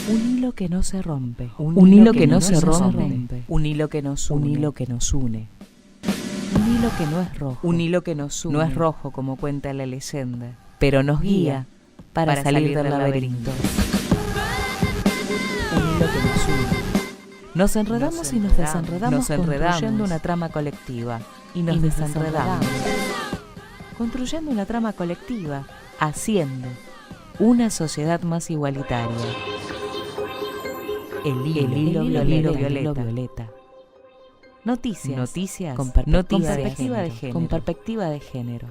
Un hilo que no se rompe. Un hilo que no se rompe. Un hilo que nos une. Un hilo que nos une. Un hilo que no es rojo. Un hilo que nos une. No es rojo como cuenta la leyenda, pero nos guía para salir del laberinto. Un hilo que nos une. Nos enredamos y nos desenredamos construyendo una trama colectiva. Y nos desenredamos. Construyendo una trama colectiva. Haciendo una sociedad más igualitaria. El hilo violeta. Noticias con perspectiva de género.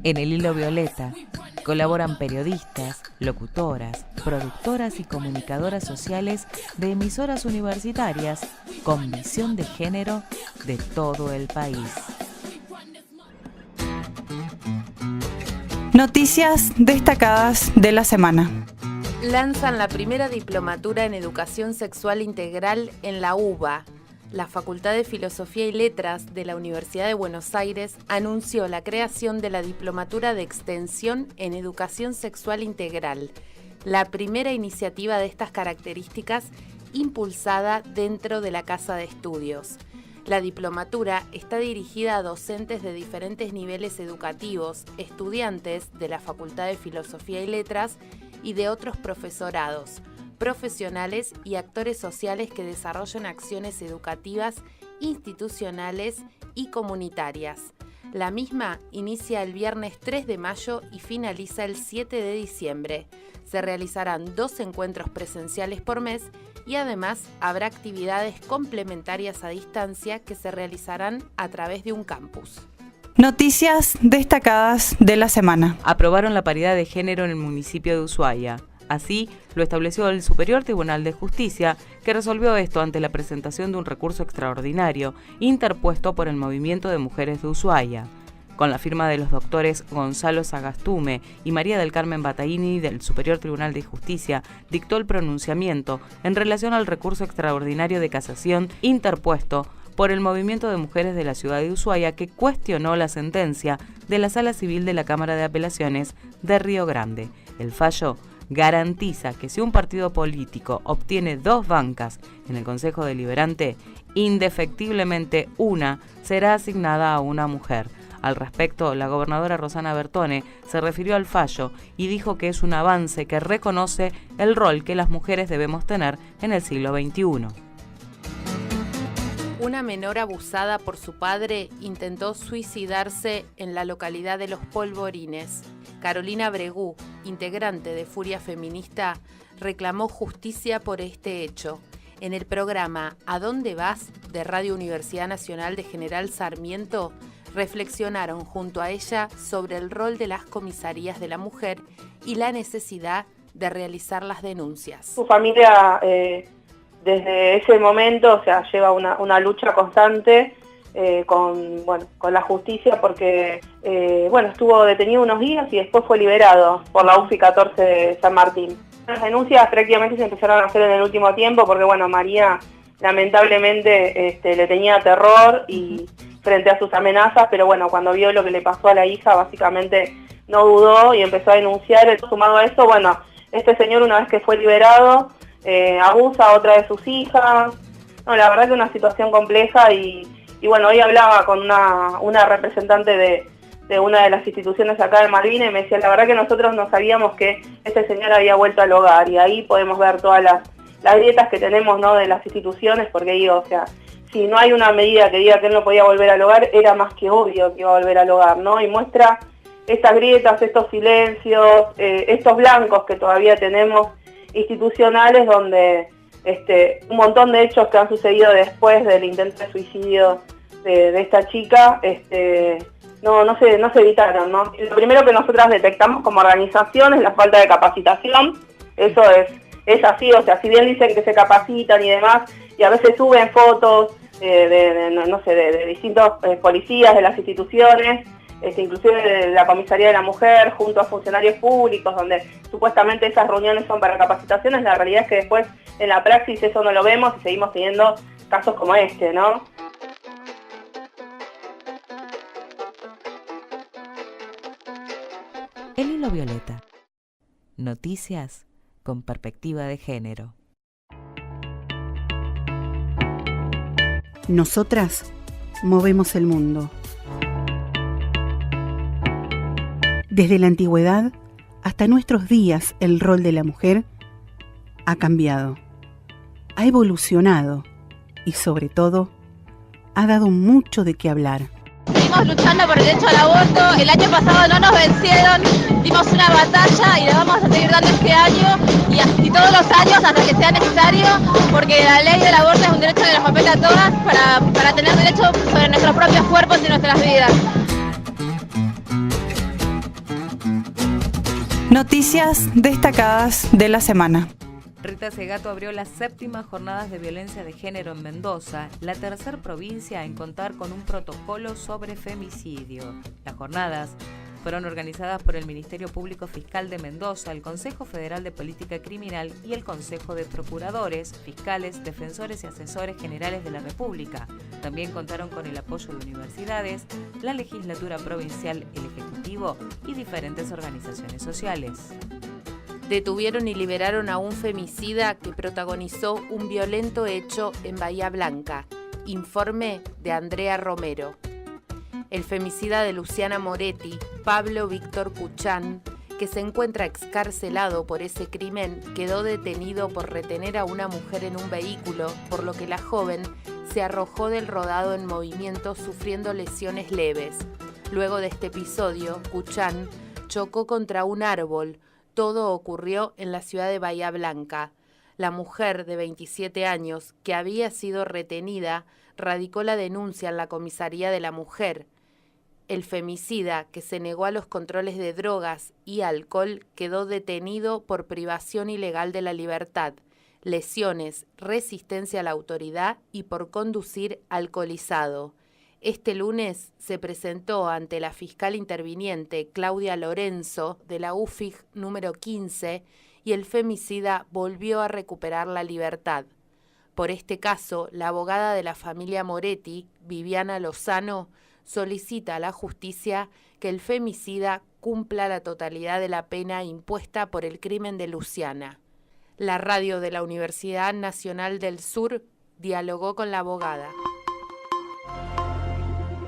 En el hilo violeta colaboran periodistas, locutoras, productoras y comunicadoras sociales de emisoras universitarias con visión de género de todo el país. Noticias destacadas de la semana. Lanzan la primera diplomatura en Educación Sexual Integral en la UBA. La Facultad de Filosofía y Letras de la Universidad de Buenos Aires anunció la creación de la Diplomatura de Extensión en Educación Sexual Integral, la primera iniciativa de estas características impulsada dentro de la Casa de Estudios. La diplomatura está dirigida a docentes de diferentes niveles educativos, estudiantes de la Facultad de Filosofía y Letras y de otros profesorados, profesionales y actores sociales que desarrollan acciones educativas, institucionales y comunitarias. La misma inicia el viernes 3 de mayo y finaliza el 7 de diciembre. Se realizarán 2 encuentros presenciales por mes y además habrá actividades complementarias a distancia que se realizarán a través de un campus. Noticias destacadas de la semana. Aprobaron la paridad de género en el municipio de Ushuaia. Así lo estableció el Superior Tribunal de Justicia, que resolvió esto ante la presentación de un recurso extraordinario interpuesto por el Movimiento de Mujeres de Ushuaia. Con la firma de los doctores Gonzalo Sagastume y María del Carmen Battaini del Superior Tribunal de Justicia, dictó el pronunciamiento en relación al recurso extraordinario de casación interpuesto por el Movimiento de Mujeres de la Ciudad de Ushuaia, que cuestionó la sentencia de la Sala Civil de la Cámara de Apelaciones de Río Grande. El fallo garantiza que si un partido político obtiene 2 bancas en el Consejo Deliberante, indefectiblemente una será asignada a una mujer. Al respecto, la gobernadora Rosana Bertone se refirió al fallo y dijo que es un avance que reconoce el rol que las mujeres debemos tener en el siglo XXI. Una menor abusada por su padre intentó suicidarse en la localidad de Los Polvorines. Carolina Bregú, integrante de Furia Feminista, reclamó justicia por este hecho. En el programa ¿A dónde vas?, de Radio Universidad Nacional de General Sarmiento, reflexionaron junto a ella sobre el rol de las comisarías de la mujer y la necesidad de realizar las denuncias. Su familia desde ese momento, o sea, lleva una lucha constante con la justicia porque estuvo detenido unos días y después fue liberado por la UFI 14 de San Martín. Las denuncias prácticamente se empezaron a hacer en el último tiempo porque María lamentablemente le tenía terror y frente a sus amenazas, pero cuando vio lo que le pasó a la hija básicamente no dudó y empezó a denunciar. Sumado a eso, este señor, una vez que fue liberado, abusa a otra de sus hijas. La verdad que una situación compleja y hoy hablaba con una representante de una de las instituciones acá de Malvinas y me decía, la verdad que nosotros no sabíamos que este señor había vuelto al hogar, y ahí podemos ver todas las grietas que tenemos, ¿no?, de las instituciones, porque si no hay una medida que diga que él no podía volver al hogar, era más que obvio que iba a volver al hogar, ¿no? Y muestra estas grietas, estos silencios, estos blancos que todavía tenemos institucionales, donde un montón de hechos que han sucedido después del intento de suicidio de esta chica no se evitaron, ¿no? Lo primero que nosotras detectamos como organización es la falta de capacitación. Eso es así, o sea, si bien dicen que se capacitan y demás, y a veces suben fotos de distintos policías de las instituciones, inclusive de la Comisaría de la Mujer, junto a funcionarios públicos, donde supuestamente esas reuniones son para capacitaciones, la realidad es que después en la praxis eso no lo vemos y seguimos teniendo casos como este, ¿no? El hilo violeta. Noticias con perspectiva de género. Nosotras movemos el mundo. Desde la antigüedad hasta nuestros días, el rol de la mujer ha cambiado, ha evolucionado y, sobre todo, ha dado mucho de qué hablar. Seguimos luchando por el derecho al aborto. El año pasado no nos vencieron, dimos una batalla y la vamos a seguir dando este año y todos los años hasta que sea necesario, porque la ley del aborto es un derecho que nos compete a todas para tener derecho sobre nuestros propios cuerpos y nuestras vidas. Noticias destacadas de la semana. Rita Segato abrió las 7ª jornadas de violencia de género en Mendoza, la tercera provincia en contar con un protocolo sobre femicidio. Las jornadas fueron organizadas por el Ministerio Público Fiscal de Mendoza, el Consejo Federal de Política Criminal y el Consejo de Procuradores, Fiscales, Defensores y Asesores Generales de la República. También contaron con el apoyo de universidades, la legislatura provincial, el Ejecutivo y diferentes organizaciones sociales. Detuvieron y liberaron a un femicida que protagonizó un violento hecho en Bahía Blanca. Informe de Andrea Romero. El femicida de Luciana Moretti, Pablo Víctor Cuchán, que se encuentra excarcelado por ese crimen, quedó detenido por retener a una mujer en un vehículo, por lo que la joven se arrojó del rodado en movimiento sufriendo lesiones leves. Luego de este episodio, Cuchán chocó contra un árbol. Todo ocurrió en la ciudad de Bahía Blanca. La mujer de 27 años, que había sido retenida, radicó la denuncia en la comisaría de la mujer. El femicida, que se negó a los controles de drogas y alcohol, quedó detenido por privación ilegal de la libertad, lesiones, resistencia a la autoridad y por conducir alcoholizado. Este lunes se presentó ante la fiscal interviniente Claudia Lorenzo de la UFIG número 15 y el femicida volvió a recuperar la libertad. Por este caso, la abogada de la familia Moretti, Viviana Lozano, solicita a la justicia que el femicida cumpla la totalidad de la pena impuesta por el crimen de Luciana. La radio de la Universidad Nacional del Sur dialogó con la abogada.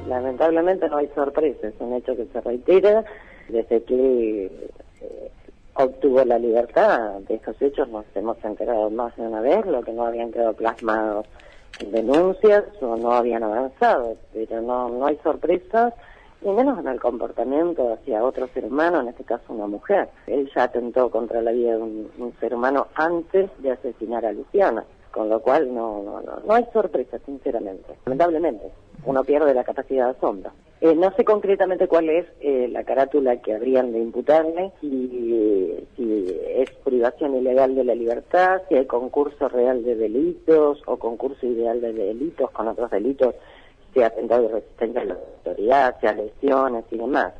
Lamentablemente no hay sorpresa, es un hecho que se reitera. Desde que obtuvo la libertad de estos hechos nos hemos enterado más de una vez, lo que no habían quedado plasmados en denuncias o no habían avanzado, pero no hay sorpresas, ni menos en el comportamiento hacia otro ser humano, en este caso una mujer. Él ya atentó contra la vida de un ser humano antes de asesinar a Luciana, con lo cual no hay sorpresa, sinceramente. Lamentablemente, uno pierde la capacidad de asombro. No sé concretamente cuál es la carátula que habrían de imputarle, si es privación ilegal de la libertad, si hay concurso real de delitos o concurso ideal de delitos con otros delitos, sea atentado de resistencia a la autoridad, sea lesiones y demás.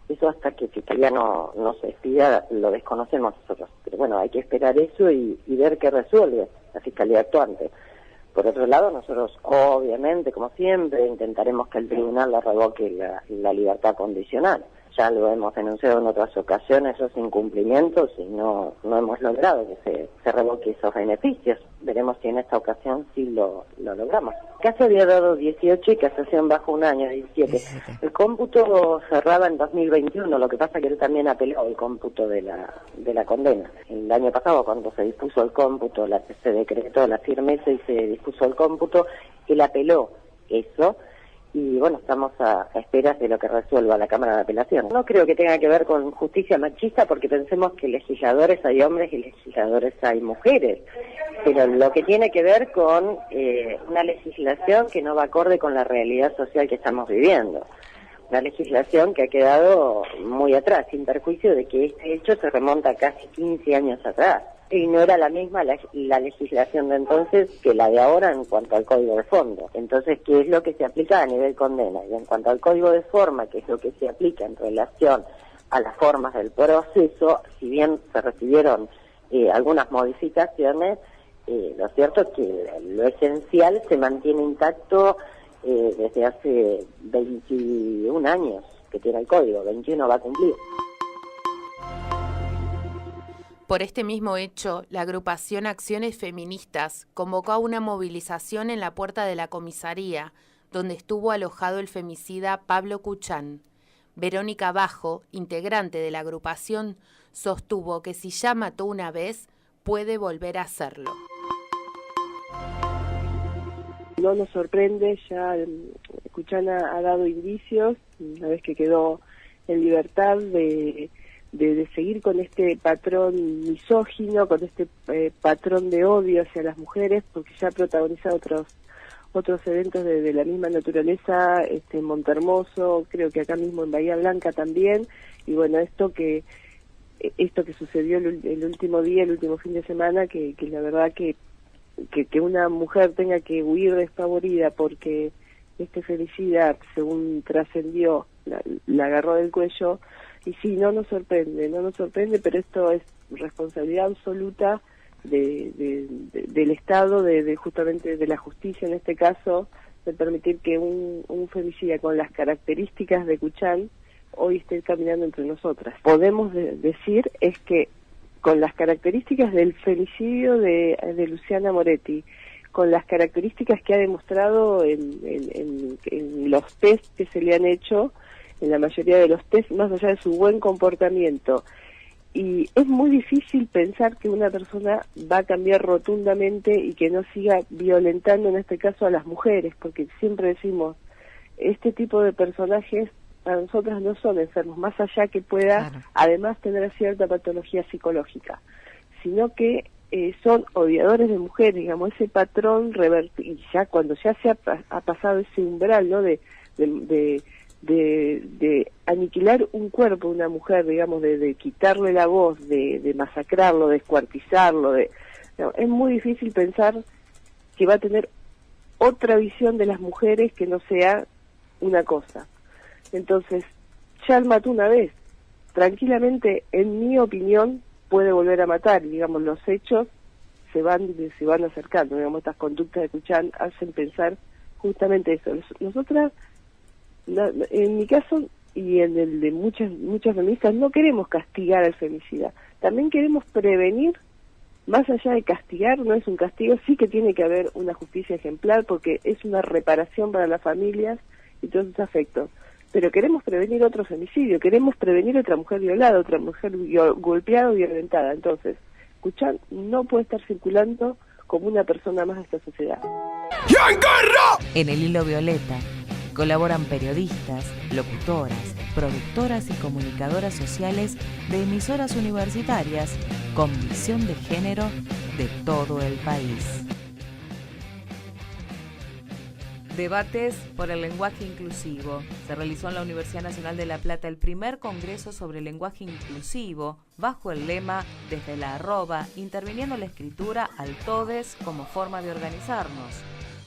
Eso hasta que Fiscalía no se expida lo desconocemos nosotros. Pero bueno, hay que esperar eso y ver qué resuelve la Fiscalía actuante. Por otro lado, nosotros obviamente, como siempre, intentaremos que el tribunal le revoque la libertad condicional. Ya lo hemos denunciado en otras ocasiones, esos incumplimientos, y no hemos logrado que se revoque esos beneficios. Veremos si en esta ocasión sí lo logramos. El caso había dado 18 y casación bajo un año, 17. El cómputo cerraba en 2021, lo que pasa que él también apeló el cómputo de la condena. El año pasado, cuando se dispuso el cómputo, se decretó la firmeza y se dispuso el cómputo, él apeló eso. Y bueno, estamos a esperas de lo que resuelva la Cámara de Apelación. No creo que tenga que ver con justicia machista, porque pensemos que legisladores hay hombres y legisladores hay mujeres, pero lo que tiene que ver con una legislación que no va acorde con la realidad social que estamos viviendo. Una legislación que ha quedado muy atrás, sin perjuicio de que este hecho se remonta a casi 15 años atrás. Y no era la misma la legislación de entonces que la de ahora en cuanto al código de fondo. Entonces, ¿qué es lo que se aplica a nivel condena? Y en cuanto al código de forma, ¿qué es lo que se aplica en relación a las formas del proceso? Si bien se recibieron algunas modificaciones, lo cierto es que lo esencial se mantiene intacto desde hace 21 años que tiene el código, 21 va a cumplir. Por este mismo hecho, la agrupación Acciones Feministas convocó a una movilización en la puerta de la comisaría, donde estuvo alojado el femicida Pablo Kuchan. Verónica Bajo, integrante de la agrupación, sostuvo que si ya mató una vez, puede volver a hacerlo. No nos sorprende, ya Kuchan ha dado indicios, una vez que quedó en libertad, de seguir con este patrón misógino, con este patrón de odio hacia las mujeres, porque ya ha protagonizado otros eventos de la misma naturaleza, en Montehermoso, creo que acá mismo en Bahía Blanca también, y bueno, esto que sucedió el último día, el último fin de semana, que la verdad que una mujer tenga que huir despavorida porque este femicida, según trascendió, la agarró del cuello, y sí, no nos sorprende, pero esto es responsabilidad absoluta del Estado, justamente de la justicia en este caso, de permitir que un femicida con las características de Kuchan hoy esté caminando entre nosotras. Podemos decir es que con las características del femicidio de Luciana Moretti, con las características que ha demostrado en los test que se le han hecho, en la mayoría de los test, más allá de su buen comportamiento, y es muy difícil pensar que una persona va a cambiar rotundamente y que no siga violentando, en este caso, a las mujeres, porque siempre decimos, este tipo de personajes para nosotras no son enfermos, más allá que pueda, claro, además tener cierta patología psicológica, sino que son odiadores de mujeres, digamos, ese patrón y ya cuando ya se ha pasado ese umbral, ¿no?, de aniquilar un cuerpo de una mujer, digamos, de quitarle la voz, de masacrarlo, de descuartizarlo, no, es muy difícil pensar que va a tener otra visión de las mujeres que no sea una cosa. Entonces, ya mató una vez, tranquilamente, en mi opinión, puede volver a matar, y digamos, los hechos se van acercando, digamos, estas conductas de Kuchan hacen pensar justamente eso. Nosotras, en mi caso y en el de muchas feministas, no queremos castigar al femicida, también queremos prevenir. Más allá de castigar, no es un castigo, sí que tiene que haber una justicia ejemplar porque es una reparación para las familias y todos esos afectos, pero queremos prevenir otro femicidio, queremos prevenir otra mujer violada, otra mujer golpeada o violentada. Entonces, Kuchan no puede estar circulando como una persona más de esta sociedad. En el Hilo Violeta colaboran periodistas, locutoras, productoras y comunicadoras sociales de emisoras universitarias con visión de género de todo el país. Debates por el lenguaje inclusivo. Se realizó en la Universidad Nacional de La Plata el primer congreso sobre el lenguaje inclusivo bajo el lema Desde la arroba, interviniendo la escritura al todes como forma de organizarnos.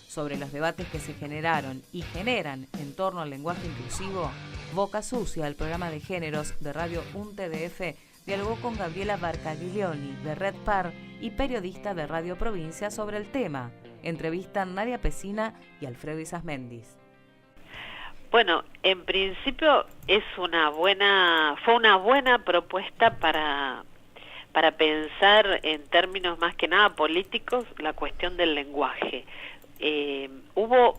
Sobre los debates que se generaron y generan en torno al lenguaje inclusivo, Boca Sucia, el programa de géneros de Radio UNTDF, dialogó con Gabriela Barcaglioni de Red Par y periodista de Radio Provincia sobre el tema. Entrevistan Nadia Pesina y Alfredo Isasmendis. Bueno, en principio fue una buena propuesta para pensar en términos más que nada políticos la cuestión del lenguaje. Hubo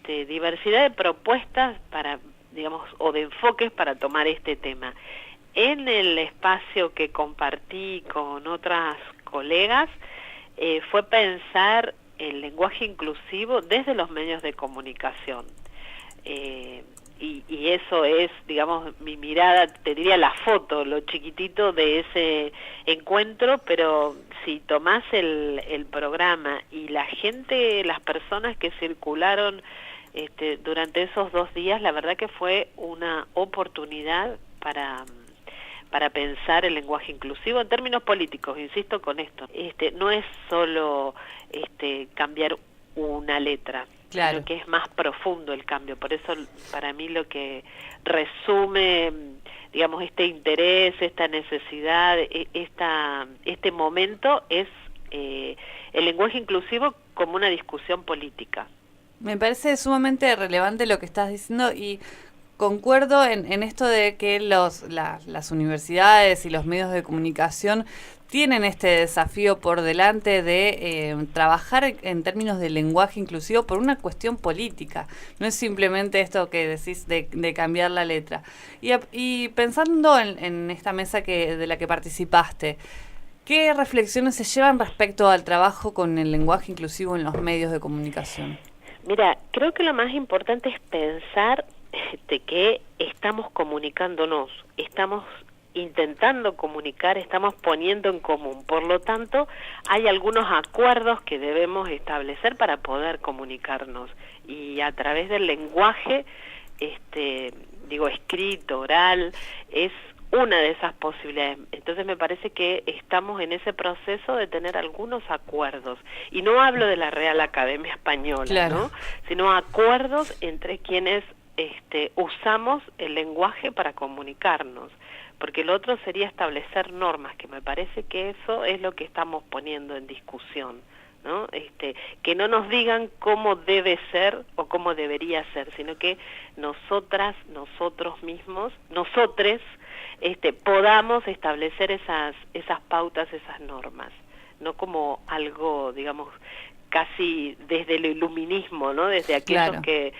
diversidad de propuestas o de enfoques para tomar este tema. En el espacio que compartí con otras colegas, fue pensar el lenguaje inclusivo desde los medios de comunicación. Y eso es, digamos, mi mirada, te diría la foto, lo chiquitito de ese encuentro, pero si tomás el programa y la gente, las personas que circularon durante esos 2 días, la verdad que fue una oportunidad para pensar el lenguaje inclusivo en términos políticos, insisto con esto. No es solo cambiar una letra, claro, sino que es más profundo el cambio. Por eso, para mí, lo que resume, digamos, este interés, esta necesidad, este momento es el lenguaje inclusivo como una discusión política. Me parece sumamente relevante lo que estás diciendo y concuerdo en esto de que las universidades y los medios de comunicación tienen este desafío por delante de trabajar en términos de lenguaje inclusivo por una cuestión política. No es simplemente esto que decís de cambiar la letra. Y pensando en esta mesa de la que participaste, ¿qué reflexiones se llevan respecto al trabajo con el lenguaje inclusivo en los medios de comunicación? Mira, creo que lo más importante es pensar que estamos comunicándonos, estamos intentando comunicar, estamos poniendo en común. Por lo tanto, hay algunos acuerdos que debemos establecer para poder comunicarnos. Y a través del lenguaje, escrito, oral, es una de esas posibilidades. Entonces me parece que estamos en ese proceso de tener algunos acuerdos. Y no hablo de la Real Academia Española, claro, ¿no? Sino acuerdos entre quienes usamos el lenguaje para comunicarnos. Porque lo otro sería establecer normas, que me parece que eso es lo que estamos poniendo en discusión, ¿no? Que no nos digan cómo debe ser o cómo debería ser, sino que nosotras, nosotros mismos, nosotres, podamos establecer esas pautas, esas normas, no como algo, digamos, casi desde el iluminismo, ¿no? Desde aquellos, claro, que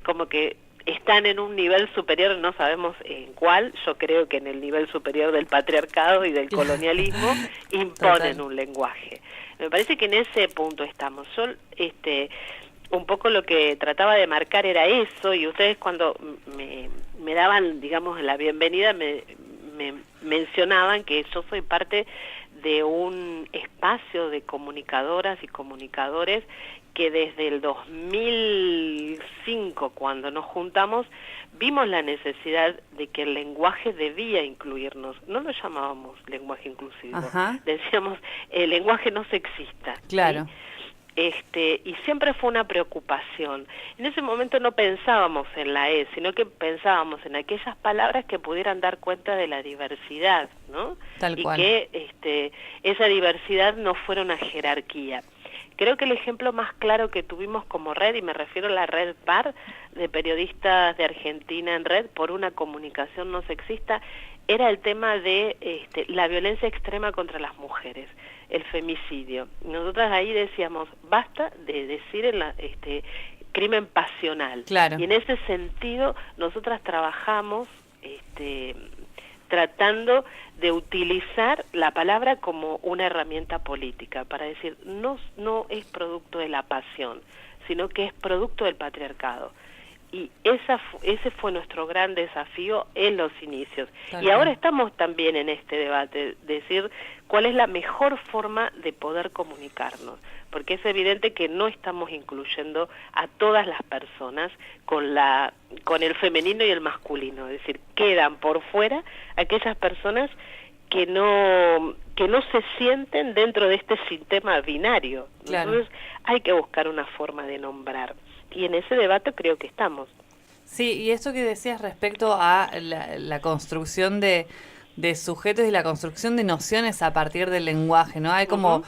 como que están en un nivel superior, no sabemos en cuál. Yo creo que en el nivel superior del patriarcado y del colonialismo imponen un lenguaje. Me parece que en ese punto estamos. Yo, un poco lo que trataba de marcar era eso, y ustedes cuando me daban, digamos, la bienvenida, me mencionaban que yo soy parte de un espacio de comunicadoras y comunicadores que desde el 2005, cuando nos juntamos, vimos la necesidad de que el lenguaje debía incluirnos. No lo llamábamos lenguaje inclusivo. Ajá. Decíamos, el lenguaje no sexista. Claro. ¿Sí? Y siempre fue una preocupación. En ese momento no pensábamos en la E, sino que pensábamos en aquellas palabras que pudieran dar cuenta de la diversidad, ¿no? Tal cual. Y que esa diversidad no fuera una jerarquía. Creo que el ejemplo más claro que tuvimos como red, y me refiero a la red PAR, de periodistas de Argentina en red por una comunicación no sexista, era el tema de la violencia extrema contra las mujeres, el femicidio. Nosotras ahí decíamos, basta de decir crimen pasional. Claro. Y en ese sentido, nosotras trabajamos tratando de utilizar la palabra como una herramienta política, para decir, no es producto de la pasión, sino que es producto del patriarcado. Y ese fue nuestro gran desafío en los inicios. Y ahora estamos también en este debate, decir cuál es la mejor forma de poder comunicarnos, porque es evidente que no estamos incluyendo a todas las personas con el femenino y el masculino, es decir, quedan por fuera aquellas personas que no se sienten dentro de este sistema binario. Claro. Entonces hay que buscar una forma de nombrar. Y en ese debate creo que estamos. Sí, y esto que decías respecto a la construcción de sujetos y la construcción de nociones a partir del lenguaje, ¿no? Hay como,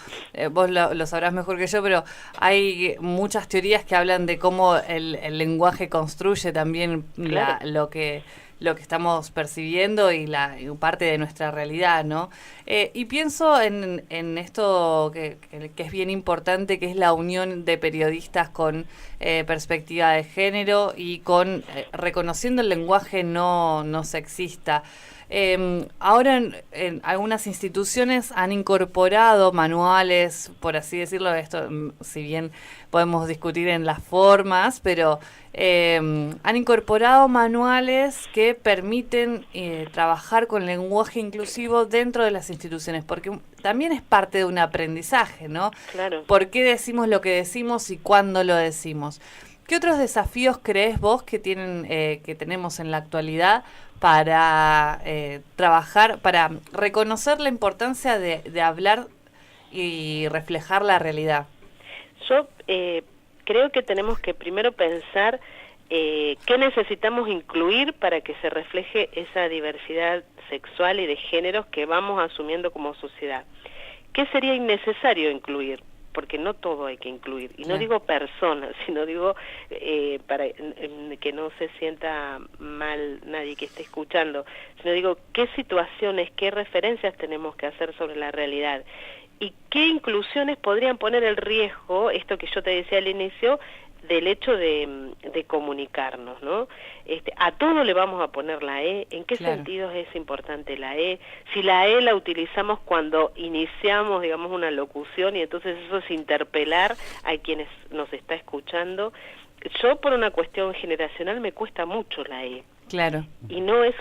vos lo sabrás mejor que yo, pero hay muchas teorías que hablan de cómo el lenguaje construye también, claro, lo que estamos percibiendo y parte de nuestra realidad, ¿no? Y pienso en esto que es bien importante, que es la unión de periodistas con perspectiva de género y con reconociendo el lenguaje no sexista. Ahora en algunas instituciones han incorporado manuales, por así decirlo, esto si bien podemos discutir en las formas, pero han incorporado manuales que permiten trabajar con lenguaje inclusivo dentro de las instituciones, porque también es parte de un aprendizaje, ¿no? Claro. ¿Por qué decimos lo que decimos y cuándo lo decimos? ¿Qué otros desafíos crees vos que tenemos en la actualidad para trabajar, para reconocer la importancia de hablar y reflejar la realidad? Yo creo que tenemos que primero pensar qué necesitamos incluir para que se refleje esa diversidad sexual y de géneros que vamos asumiendo como sociedad. ¿Qué sería innecesario incluir? porque no todo hay que incluir, y no digo personas, sino digo para que no se sienta mal nadie que esté escuchando, sino digo qué situaciones, qué referencias tenemos que hacer sobre la realidad y qué inclusiones podrían poner en riesgo, esto que yo te decía al inicio, del hecho de comunicarnos, ¿no? A todo le vamos a poner la E. ¿En qué sentidos es importante la E? Si la E la utilizamos cuando iniciamos, digamos, una locución, y entonces eso es interpelar a quienes nos está escuchando. Yo, por una cuestión generacional, me cuesta mucho la E. Claro. Y no es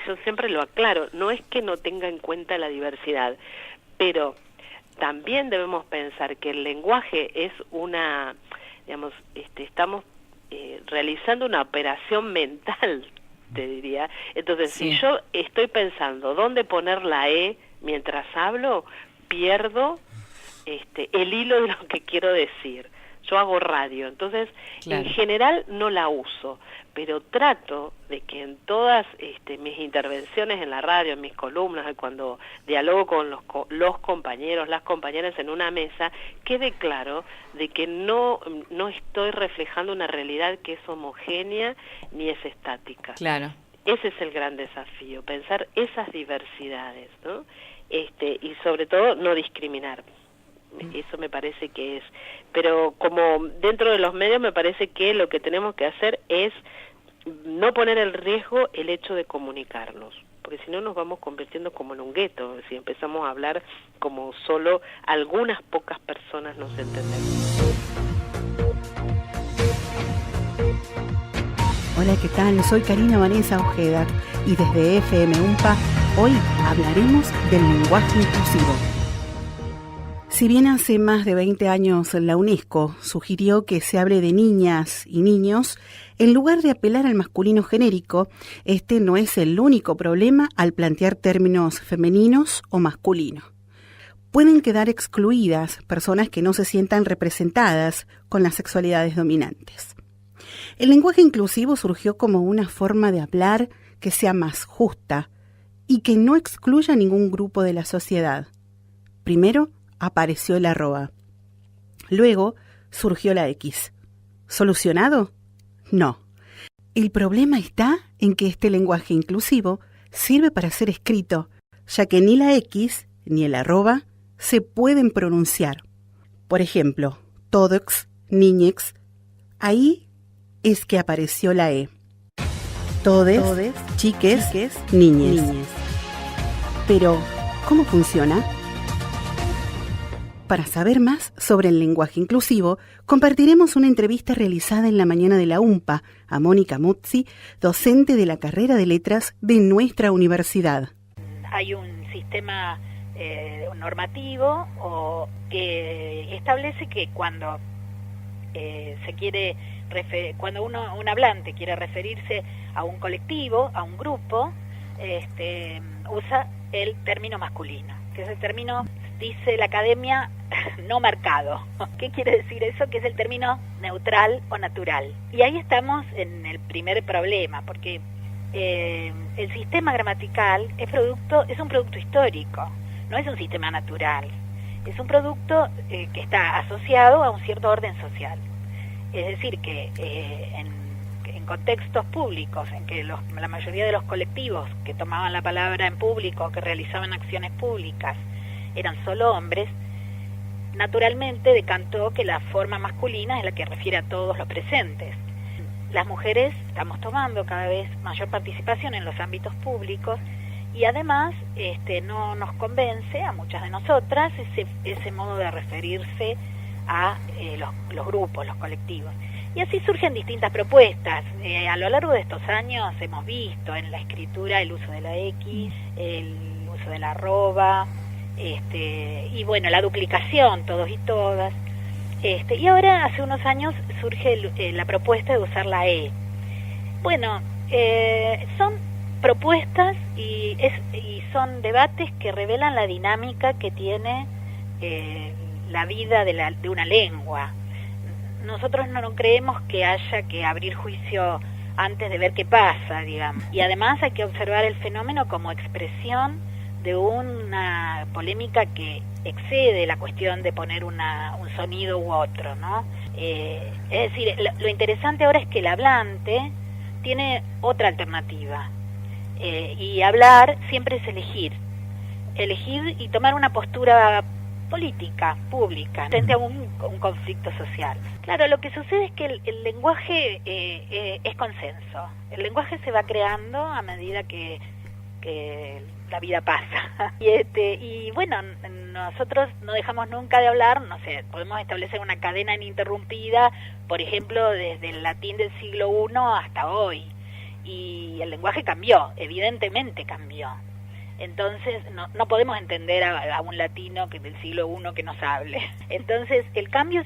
yo siempre lo aclaro, no es que no tenga en cuenta la diversidad, pero también debemos pensar que el lenguaje es una... digamos, estamos realizando una operación mental, te diría. Entonces, si yo estoy pensando dónde poner la E mientras hablo, pierdo el hilo de lo que quiero decir. Yo hago radio, entonces en general no la uso, pero trato de que en todas mis intervenciones en la radio, en mis columnas, cuando dialogo con los compañeros, las compañeras en una mesa, quede claro de que no estoy reflejando una realidad que es homogénea ni es estática. Claro. Ese es el gran desafío, pensar esas diversidades, ¿no? Y sobre todo no discriminar. Eso me parece que es, pero como dentro de los medios me parece que lo que tenemos que hacer es no poner en riesgo el hecho de comunicarnos, porque si no nos vamos convirtiendo como en un gueto, si empezamos a hablar como solo algunas pocas personas nos entendemos. Hola, ¿qué tal? Soy Karina Vanessa Ojeda y desde FM UMPA hoy hablaremos del lenguaje inclusivo. Si bien hace más de 20 años la UNESCO sugirió que se hable de niñas y niños, en lugar de apelar al masculino genérico, este no es el único problema al plantear términos femeninos o masculinos. Pueden quedar excluidas personas que no se sientan representadas con las sexualidades dominantes. El lenguaje inclusivo surgió como una forma de hablar que sea más justa y que no excluya a ningún grupo de la sociedad. Primero, apareció el arroba. Luego surgió la X. ¿Solucionado? No. El problema está en que este lenguaje inclusivo sirve para ser escrito, ya que ni la X ni el arroba se pueden pronunciar. Por ejemplo, todox, niñex, ahí es que apareció la E. Todes, chiques, niñes. Pero, ¿cómo funciona? Para saber más sobre el lenguaje inclusivo, compartiremos una entrevista realizada en la mañana de la UMPA a Mónica Muzzi, docente de la carrera de Letras de nuestra universidad. Hay un sistema normativo que establece que cuando se quiere cuando un hablante quiere referirse a un colectivo, a un grupo, usa el término masculino, que es el término, dice la academia, no marcado. ¿Qué quiere decir eso? Que es el término neutral o natural. Y ahí estamos en el primer problema, porque el sistema gramatical es un producto histórico, no es un sistema natural. Es un producto que está asociado a un cierto orden social. Es decir, que en contextos públicos, en que la mayoría de los colectivos que tomaban la palabra en público, que realizaban acciones públicas, eran solo hombres, naturalmente decantó que la forma masculina es la que refiere a todos los presentes. Las mujeres estamos tomando cada vez mayor participación en los ámbitos públicos y además no nos convence a muchas de nosotras ese modo de referirse a los grupos, los colectivos. Y así surgen distintas propuestas. A lo largo de estos años hemos visto en la escritura el uso de la X, el uso de la arroba, y bueno, la duplicación, todos y todas. Y ahora, hace unos años, surge la propuesta de usar la E. Bueno, son propuestas y son debates que revelan la dinámica que tiene la vida de una lengua. Nosotros no creemos que haya que abrir juicio antes de ver qué pasa, digamos. Y además hay que observar el fenómeno como expresión de una polémica que excede la cuestión de poner un sonido u otro, ¿no? Es decir, lo interesante ahora es que el hablante tiene otra alternativa, y hablar siempre es elegir y tomar una postura política, pública, frente a un conflicto social. Claro, lo que sucede es que el lenguaje es consenso. El lenguaje se va creando a medida que la vida pasa. Y bueno, nosotros no dejamos nunca de hablar, no sé, podemos establecer una cadena ininterrumpida, por ejemplo, desde el latín del siglo I hasta hoy. Y el lenguaje cambió, evidentemente cambió. Entonces no podemos entender a un latino del siglo I que nos hable. Entonces el cambio,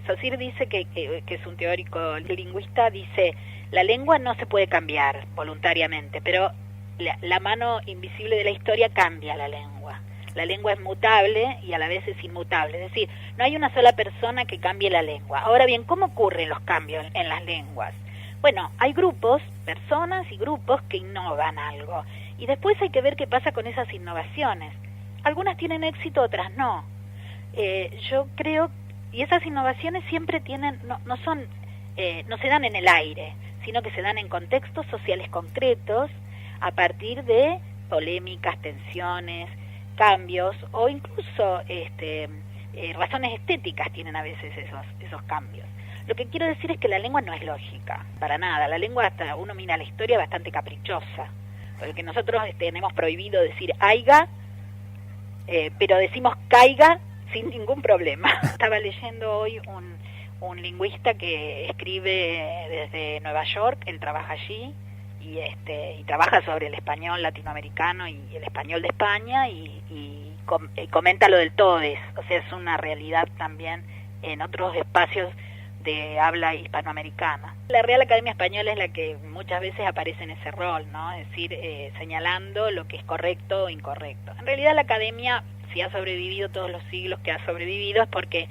Saussure dice que es un teórico lingüista, dice, la lengua no se puede cambiar voluntariamente, pero la mano invisible de la historia cambia la lengua. La lengua es mutable y a la vez es inmutable, es decir, no hay una sola persona que cambie la lengua. Ahora bien, ¿cómo ocurren los cambios en las lenguas? Bueno, hay grupos, personas y grupos que innovan algo. Y después hay que ver qué pasa con esas innovaciones. Algunas tienen éxito, otras no. Yo creo, y esas innovaciones siempre tienen, no se dan en el aire, sino que se dan en contextos sociales concretos, a partir de polémicas, tensiones, cambios, o incluso razones estéticas tienen a veces esos cambios. Lo que quiero decir es que la lengua no es lógica, para nada. La lengua, hasta uno mira la historia, bastante caprichosa. Porque nosotros tenemos prohibido decir aiga, pero decimos caiga sin ningún problema. Estaba leyendo hoy un lingüista que escribe desde Nueva York, él trabaja allí, y trabaja sobre el español latinoamericano y el español de España, y comenta lo del todes, o sea, es una realidad también en otros espacios de habla hispanoamericana. La Real Academia Española es la que muchas veces aparece en ese rol, ¿no? Es decir, señalando lo que es correcto o incorrecto. En realidad la Academia, si ha sobrevivido todos los siglos que ha sobrevivido, es porque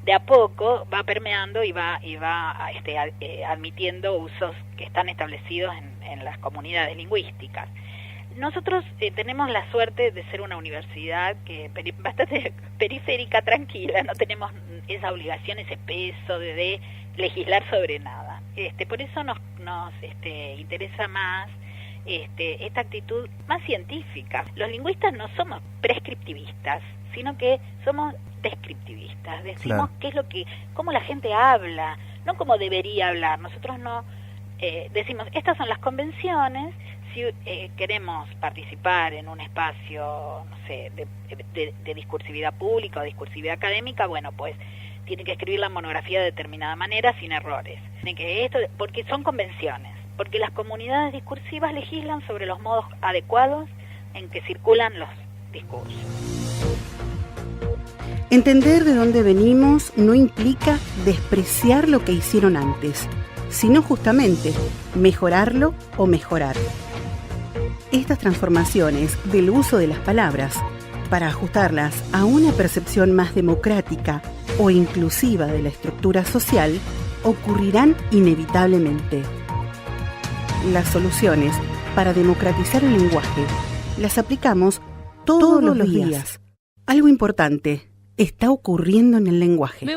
de a poco va permeando y va admitiendo usos que están establecidos en las comunidades lingüísticas. Nosotros tenemos la suerte de ser una universidad que bastante periférica, tranquila, no tenemos esa obligación, ese peso de legislar sobre nada. Por eso nos interesa más esta actitud más científica. Los lingüistas no somos prescriptivistas, sino que somos descriptivistas. Decimos claro, cómo la gente habla, no cómo debería hablar. Nosotros no decimos, estas son las convenciones. Si queremos participar en un espacio, no sé, de discursividad pública o discursividad académica, bueno, pues tiene que escribir la monografía de determinada manera, sin errores. Porque son convenciones, porque las comunidades discursivas legislan sobre los modos adecuados en que circulan los discursos. Entender de dónde venimos no implica despreciar lo que hicieron antes, sino justamente mejorarlo o mejorar. Estas transformaciones del uso de las palabras, para ajustarlas a una percepción más democrática o inclusiva de la estructura social, ocurrirán inevitablemente. Las soluciones para democratizar el lenguaje las aplicamos todos los días. Algo importante está ocurriendo en el lenguaje.